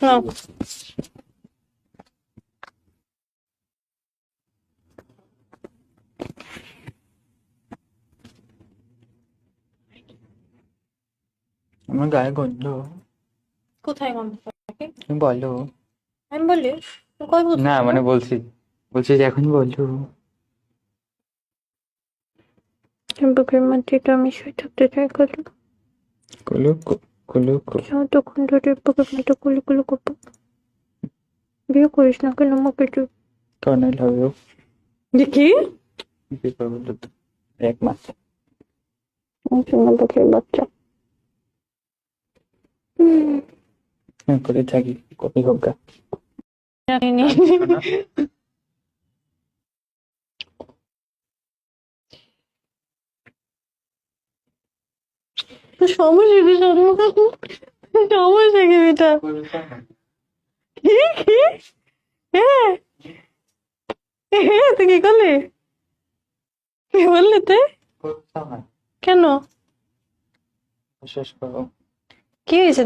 নাও। আমার গায়ে গন্ধ। কোথায় গন্ধ থাকে? তুমি বলো। আমি বলি তুই কই বলছিস না না? মানে বলছি, যে এখন বলো। বুকের মধ্যে তো আমি শুয়ে থাকতে চাই কত কুলু কুলু তখন ধরে বুকের মধ্যে কুলু কুলু করবো। বিয়ে করিস না কেন আমাকে তুই? কারণ আই লাভ ইউ। দেখি বিয়ে করবো তো 1 মাস। বুকের বাচ্চা। করে থাকি কপি হোক গা। জানিনি। সমস্যা কি সমস্যা কি এটা? কি কি? হ্যাঁ হ্যাঁ, তুই কি করলি? কি বললি তুই? কেন? শেষ করো। কি হয়েছে?